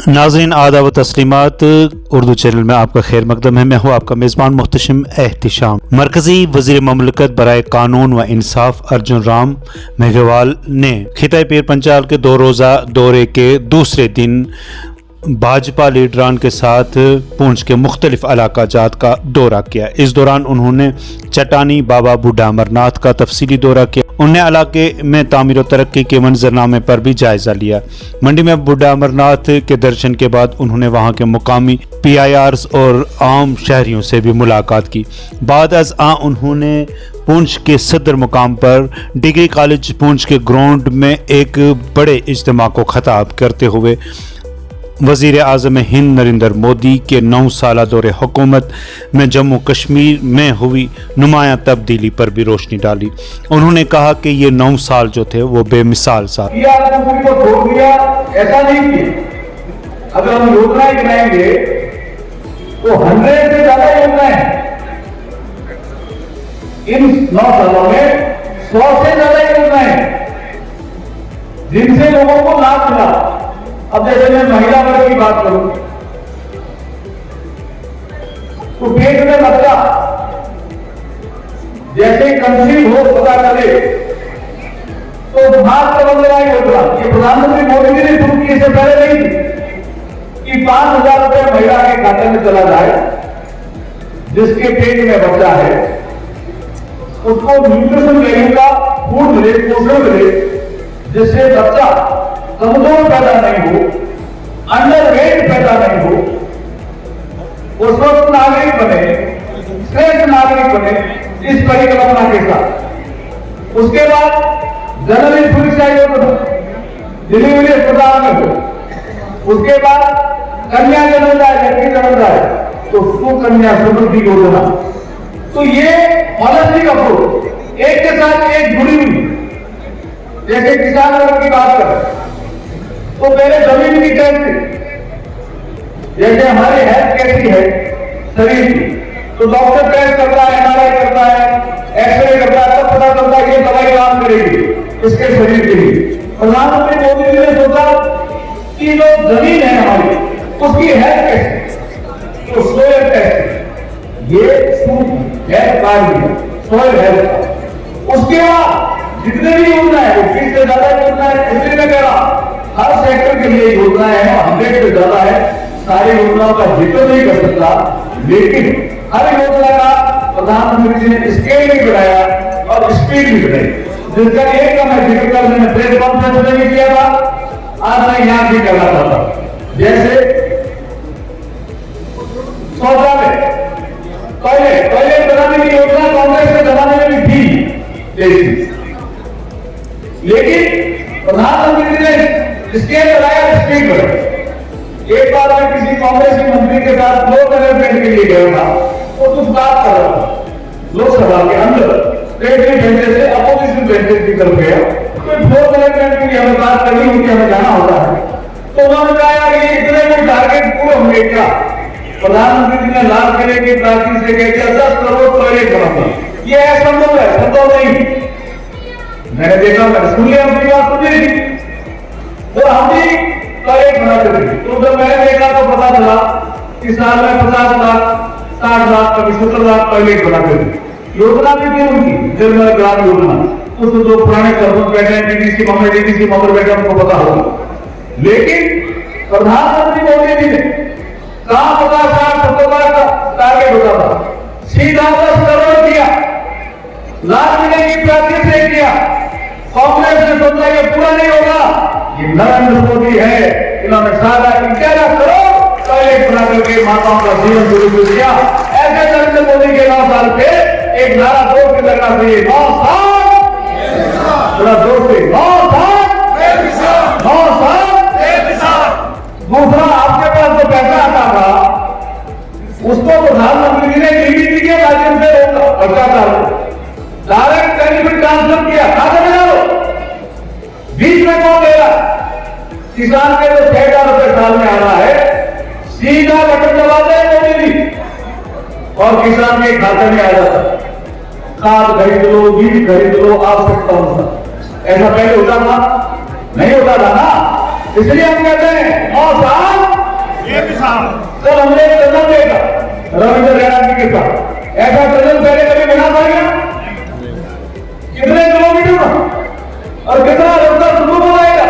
नाज़रीन आदाब व तस्लीमात, उर्दू चैनल में आपका खैर मकदम है। मैं हूँ आपका मेज़बान मुहतशिम एहतिशाम। मरकजी वज़ीर ममलकत बराए कानून व इंसाफ अर्जुन राम मेघवाल ने खिताए पीर पंचाल के 2 रोज़ा दौरे के दूसरे दिन भाजपा लीडरान के साथ पूंछ के मुख्तलिफ इलाका जात का दौरा किया। इस दौरान उन्होंने चटानी बाबा बूढ़ा अमरनाथ का तफसीली दौरा किया। उन्होंने इलाके में तामीर और तरक्की के मंजरनामे पर भी जायजा लिया। मंडी में बूढ़ा अमरनाथ के दर्शन के बाद उन्होंने वहां के मुकामी PIRs और आम शहरियों से भी मुलाकात की। बाद अज़ उन्होंने पूंछ के सदर मुकाम पर डिग्री कॉलेज पूंछ के ग्राउंड में एक बड़े इज्तिमा को खिताब करते हुए वज़ीर आज़म हिंद नरेंद्र मोदी के 9 साला दौरे हुकूमत में जम्मू कश्मीर में हुई नुमाया तब्दीली पर भी रोशनी डाली। उन्होंने कहा कि ये 9 साल जो थे वो बेमिसाल साल। ऐसा नहीं किया। अगर हम योजनाएं गिनाएंगे तो 100 से ज्यादा योजनाएं इन 9 सालों में 100 से ज्यादा योजनाएं जिनसे लोगों को लाभ मिला। अब जैसे मैं महिला वर्ग की बात करूं तो पेट में बच्चा जैसे कंसीव हो पता चले तो मातृ वंदना योजना ये प्रधानमंत्री मोदी जी ने शुरू की, इससे पहले नहीं थी कि 5,000 रुपए महिला के खाते में चला जाए। जिसके पेट में बच्चा है उसको न्यूट्रिशन वैल्यू का फूड मिले, पोषण मिले, जिससे बच्चा कमजोर पैदा नहीं हो, अंडरवेट पैदा नहीं हो, वो स्वस्थ नागरिक बने, श्रेष्ठ नागरिक बने, इस परिकल्पना के साथ। उसके बाद जनरल सुरक्षा योजना डिलीवरी अस्पताल में हो। उसके बाद कन्या जन्म जाए, लड़की जन्म जाए तो सुकन्या समृद्धि योजना। तो ये पॉलिसी अप्रोच एक के साथ एक जुड़ी हुई। जैसे किसान वर्ग की बात करें तो पहले जमीन की टेस्ट, जैसे हमारी हेल्थ कैसी है शरीर की, तो डॉक्टर टेस्ट करता है, MRI करता है, एक्सरे करता है, तब पता चलता है कि दवाई काम करेगी इसके शरीर के लिए। प्रधानमंत्री मोदी जी ने सोचा कि जो जमीन है हमारी उसकी हेल्थ कैसे, तो सोयल टेस्ट, ये हेल्थ कार्ड है सोयल हेल्थ। उसके बाद जितने भी योजना है वो 20 से ज्यादा योजना है। इसलिए मैं कह रहा हर सेक्टर के लिए योजना है, 100 से ज्यादा है। सारी योजनाओं का जिक्र नहीं कर सकता, लेकिन हर योजना का प्रधानमंत्री जी ने स्केल भी बढ़ाया और स्पीड भी बढ़ाई। जिसका एक का मैं जिक्र कर, मैंने प्रेस कॉन्फ्रेंस में भी किया था, आज मैं यहां भी करना चाहता हूं। जैसे शौचालय पहले बनाने की योजना कांग्रेस के जमाने में भी थी, लेकिन प्रधानमंत्री ने स्केल बढ़ाया, स्पीड बढ़ाई। एक बार मैं किसी कांग्रेस के मंत्री के साथ फ्लोर मैनेजमेंट के लिए गया था, वो कुछ बात कर रहा था लोकसभा के अंदर, स्टेट बेंचेस से अपोजिशन बेंचेस की तरफ गया, तो फ्लोर मैनेजमेंट के लिए हमें बात करनी होती, हमें जाना होता है। तो उन्होंने कहा कि इतने कोई टारगेट पूरे होंगे क्या? प्रधानमंत्री जी ने लाल किले की प्राचीर से कह दिया 10 करोड़ टॉयलेट बनाना। ये असंभव है, संभव नहीं। मैंने देखा, मैंने सुन लिया, अपनी बात सुनी नहीं, और हम भी टॉयलेट बनाते थे। तो जब मैंने देखा तो पता चला कि साल में 50 लाख 60 लाख कभी 70 लाख टॉयलेट बनाते थे। योजना भी थी उनकी निर्मल ग्राम योजना, उसमें जो पुराने सरपंच बैठे हैं, DDC मेंबर बैठे, उनको पता होगा। लेकिन प्रधानमंत्री मोदी जी ने कहा 50 लाख 70 लाख का टारगेट होता था, सीधा 10 करोड़ किया, लाल किले की प्राचीर से किया। कांग्रेस ने सोचा ये पूरा नहीं होगा, ये नरेंद्र मोदी है, इन्होंने सारा 11 करोड़ टॉयलेट बना करके माताओं का जीवन सुरक्षित किया। ऐसे नरेंद्र मोदी के 9 साल पे एक नारा जोर के लगना चाहिए, 9 साल, थोड़ा जोर से 9 साल, 9 साल। दूसरा, आपके पास जो पैसा आता था उसको प्रधानमंत्री जी ने DBT के माध्यम से भ्रष्टाचार डायरेक्ट बेनिफिट ट्रांसफर किया, खाते में डालो। बीच में कौन दे रहा? किसान के जो 6,000 रुपए साल में आ रहा है, सीधा बटन दबा दे मोदी जी और किसान के खाते में आ जाता। खाद खरीद लो, बीज खरीद लो, आवश्यकता अनुसार। ऐसा पहले होता था? नहीं होता था ना। इसलिए हम कहते हैं 9 साल कल हमने एक टनल देखा रविंद्र रैना जी के साथ, ऐसा टनल पहले कभी बना पाएगा? कितने किलोमीटर का और कितना रास्ता शुरू बनाएगा?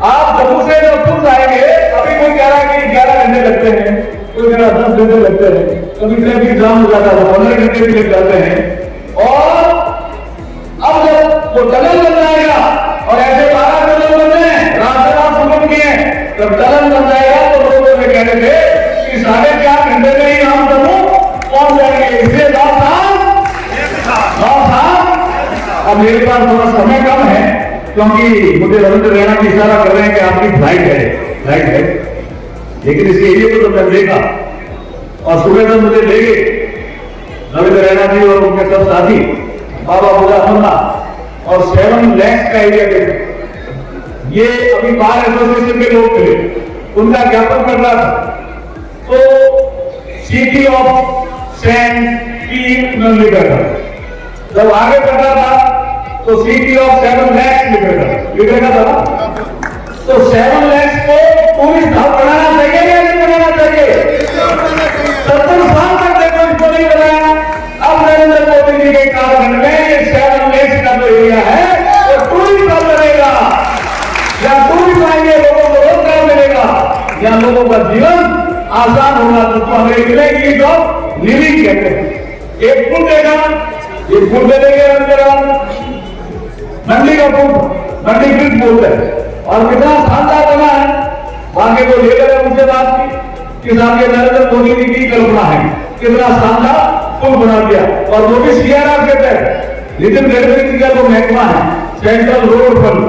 आप जम्मू से जब खुद आएंगे, अभी कोई कह रहा है कि 11 घंटे लगते हैं, कोई कह रहा 10 घंटे लगते हैं, कभी ट्रैफिक जाम हो जाता है 15 घंटे भी लग जाते हैं। और अब जब वो टनल बन जाएगा और ऐसे 12 टनल बन रहे हैं, रास्ता शुरू किए, जब टनल बन जाएगा तो लोग कह रहे थे कि 4.5 घंटे में ही हम जम्मू पहुंच जाएंगे। इसलिए अब मेरे पास थोड़ा समय कम है, क्योंकि मुझे रविंद्र रैना जी इशारा कर रहे हैं कि आपकी फ्लाइट है, लेकिन इस एरिया को तो मैं देखा और सुबह तक मुझे ले गए रविंद्र रैना जी और उनके सब साथी बाबा बुढ़ा अमरनाथ और 7 लैक्स का एरिया देखे। ये अभी बार एसोसिएशन के लोग थे, उनका ज्ञापन कर रहा था, तो सिटी ऑफ सैंड की लिखा था। जब आगे बढ़ रहा था तो सिटी ऑफ 7 लैक्स लिखेगा था ना, तो 7 लैक्स को टूरिस्ट हब बनाना चाहिए या नहीं बनाना चाहिए? 70 साल तक देखो इसको नहीं बनाया। अब नरेंद्र मोदी जी के कार्यकाल में 7 लैक्स का जो एरिया है वो टूरिस्ट हब बनेगा, या टूरिस्ट आएंगे, लोगों को रोजगार मिलेगा, या लोगों का जीवन आसान होगा। तो अंग्रेजी में ईज ऑफ लिविंग कहते हैं। एक पुल देगा, ये पुल दे देंगे मंडी का पुल, मंडी ब्रिज बोलते हैं, और कितना शानदार बना है। वहां के जो लीडर है उनसे बात की कि साहब ये नरेंद्र मोदी जी की कल्पना है, कितना शानदार पुल बना दिया, और वो भी सीआरआर के तहत, नितिन गडकरी जी का जो महकमा है, सेंट्रल रोड फंड।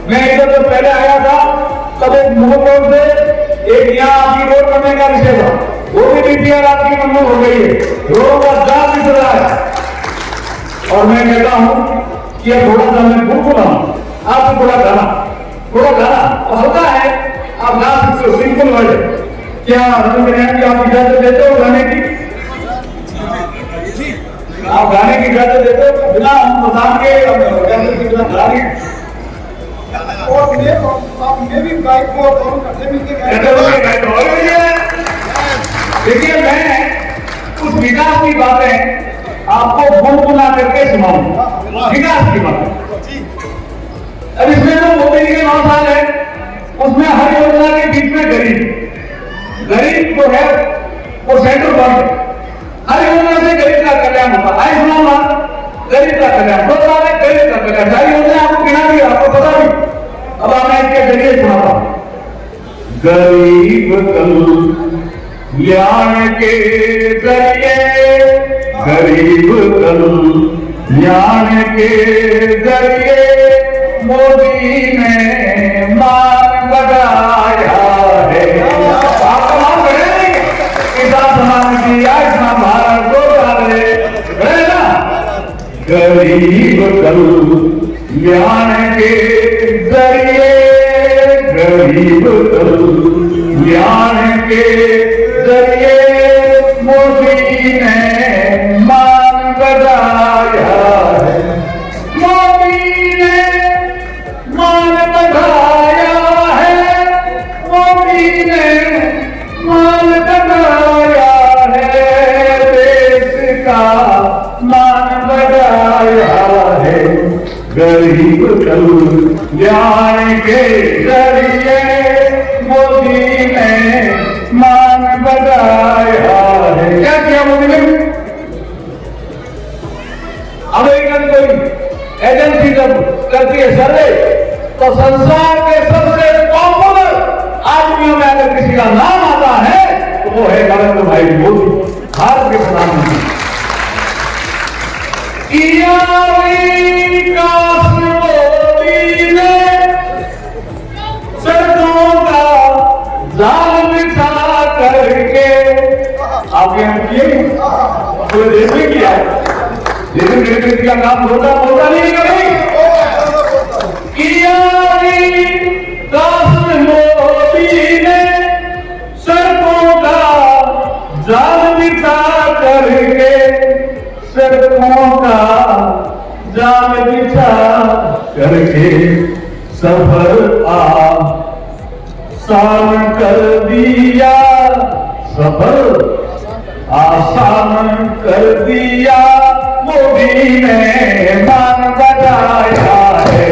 मैं इधर जब पहले आया था तब एक मुगल से एक यहाँ आपकी रोड बनने का विषय था, वो भी डीपीआर आपकी मंजूर हो गई है, रोड का जांच दिख रहा है। और मैं कहता हूं कि अब थोड़ा सा मैं भूल हूं, आप थोड़ा गाना और हल्का है, आप गा सकते हो, सिंपल वर्ड है। क्या रविंद्र रैना जी आप इजाजत देते हो गाने की? आप गाने की इजाजत देते हो बिना हम बता के गा रहे हैं? देखिए, मैं उस विकास की बातें आपको गुनगुना करके सुनाऊंगा, विकास की बातें। अब इसमें जो मोदी जी के 9 साल है, उसमें हर योजना के बीच में गरीब जो है वो सेंट्रल गवर्नमेंट, हर योजना से गरीब का कल्याण होता है। आयुष्मान भारत गरीब का कल्याण, 2 साल में गरीब का कल्याण, सारी योजना आपको गिना दी, आपको पता नहीं। अब मैं इसके जरिए सुनाता हूं। गरीब कल्याण के जरिए, गरीब कल्याण के जरिए मोदी ने मान बढ़ाया है। आपका मान बढ़े, किसान सम्मान की, आयुष्मान भारत, 2 साल बढ़े ना। गरीब कल्याण के जरिए, गरीब कल्याण के जरिए मोदी ने मान बढ़ाया है, मोदी ने मान बढ़ाया है, मोदी ने मान बढ़ाया है, देश का मान बढ़ाया है। गरीब कल्याण के जरिए मोदी ने मान बढ़ाया है। क्या किया मोदी ने? अमेरिकन कोई एजेंसी जब करती है सर्वे, तो संसार के सबसे पॉपुलर आदमियों में अगर किसी का नाम आता है तो वो है नरेंद्र भाई मोदी, भारत के प्रधानमंत्री। विकास मोदी ने सड़कों का जाल बिछा करके, आप यहाँ किए पूरे देश में किया, लेकिन गडकरी का काम होता नहीं कभी किया। विकास मोदी ने सड़कों का जाल बिछा करके, सड़कों का जाल बिछा करके सफर आसान कर दिया, सफर आसान कर दिया मोदी ने मान बढ़ाया है।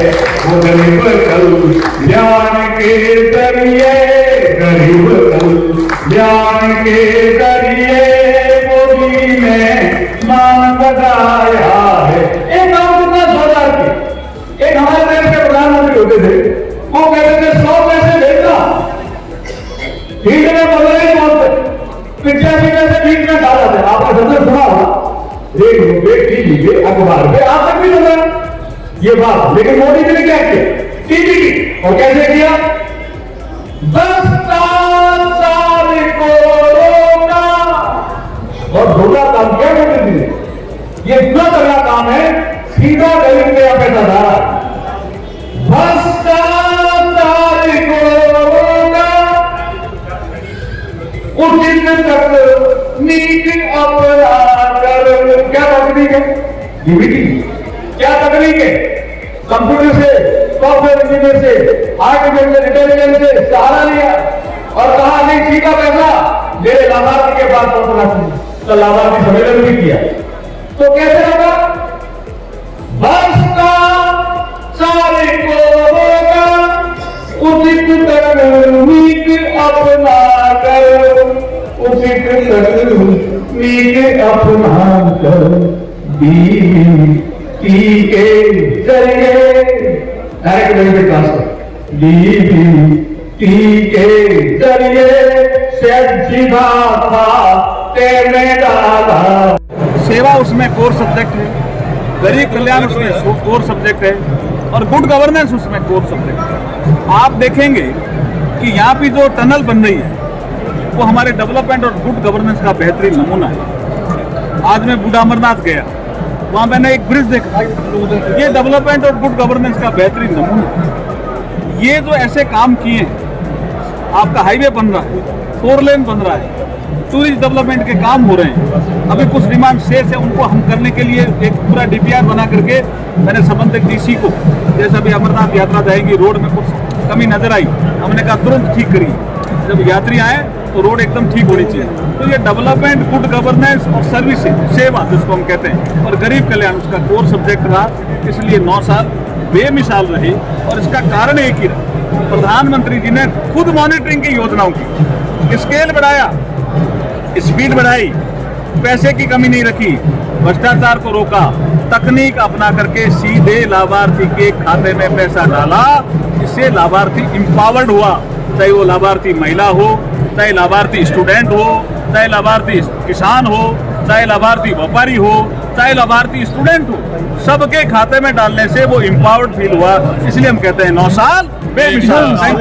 वो गरीब कल्याण के जरिए, गरीब कल्याण के जरिए मोदी ने मान बढ़ाया है। एक काम कितना सोचा कि एक हमारे देश के प्रधानमंत्री होते थे, वो कहते थे 100 पैसे भेजना, फील्ड में बदल नहीं बोलते, 85 पैसे फील्ड में डाला था। आपने सबसे सुना होगा, टीवी अखबार पे आप तक भी सुना ये बात। लेकिन मोदी जी ने क्या किया? टीवी की। और कैसे किया? 10 साल को रोका। और धोखा काम किया मोदी जी ने। ये इतना तगड़ा काम है, सीधा गरीब पे पैसा डाला। भ्रष्टाचार को रोका, उचित तकनीक अपना कर। क्या तकनीक है? डीबीटी। क्या तकनीक है? कंप्यूटर से, सॉफ्टवेयर इंजीनियर से, आर्टिफिशियल इंटेलिजेंस से सहारा लिया और कहा नहीं सीधा पैसा मेरे लाभार्थी के पास पहुंचना चाहिए। तो लाभार्थी सम्मेलन भी किया। तो कैसे होगा? भ्रष्टाचार को रोका, उचित तकनीक अपना कर, उचित तकनीक अपना कर, डीबीटी के जरिए डायरेक्ट बेनिफिट ट्रांसफर, डीबीटी के जरिए सीधा खाते में डाला। सेवा उसमें कोर सब्जेक्ट है, गरीब कल्याण उसमें कोर सब्जेक्ट है और गुड गवर्नेंस उसमें कोर सब्जेक्ट है। आप देखेंगे कि यहाँ की जो टनल बन रही है वो हमारे डेवलपमेंट और गुड गवर्नेंस का बेहतरीन नमूना है। आज मैं बूढ़ा अमरनाथ गया, वहाँ मैंने एक ब्रिज देखा, ये डेवलपमेंट और गुड गवर्नेंस का बेहतरीन नमूना है। ये जो ऐसे काम किए हैं, आपका हाईवे बन रहा है, 4 लेन बन रहा है, टूरिस्ट डेवलपमेंट के काम हो रहे हैं। अभी कुछ डिमांड शेष है, उनको हम करने के लिए एक पूरा डीपीआर बना करके मैंने संबंधित डीसी को, जैसे अभी अमरनाथ यात्रा जाएगी, रोड में कुछ कमी नजर आई, हमने कहा तुरंत ठीक करिए। जब यात्री आए तो रोड एकदम ठीक होनी चाहिए। तो ये डेवलपमेंट, गुड गवर्नेंस और सर्विसेज, सेवा जिसको हम कहते हैं, और गरीब कल्याण उसका कोर सब्जेक्ट रहा। इसलिए 9 साल बेमिसाल रहे और इसका कारण एक ही रहा, प्रधानमंत्री जी ने खुद मॉनिटरिंग की योजनाओं की स्केल बढ़ाया, स्पीड बढ़ाई, पैसे की कमी नहीं रखी, भ्रष्टाचार को रोका, तकनीक अपना करके सीधे लाभार्थी के खाते में पैसा डाला। इससे लाभार्थी इंपावर्ड हुआ, चाहे वो लाभार्थी महिला हो, चाहे लाभार्थी स्टूडेंट हो, चाहे लाभार्थी किसान हो, चाहे लाभार्थी व्यापारी हो, चाहे लाभार्थी स्टूडेंट हो, सबके खाते में डालने से वो इंपावर्ड फील हुआ। इसलिए हम कहते हैं 9 साल बेमिसाल।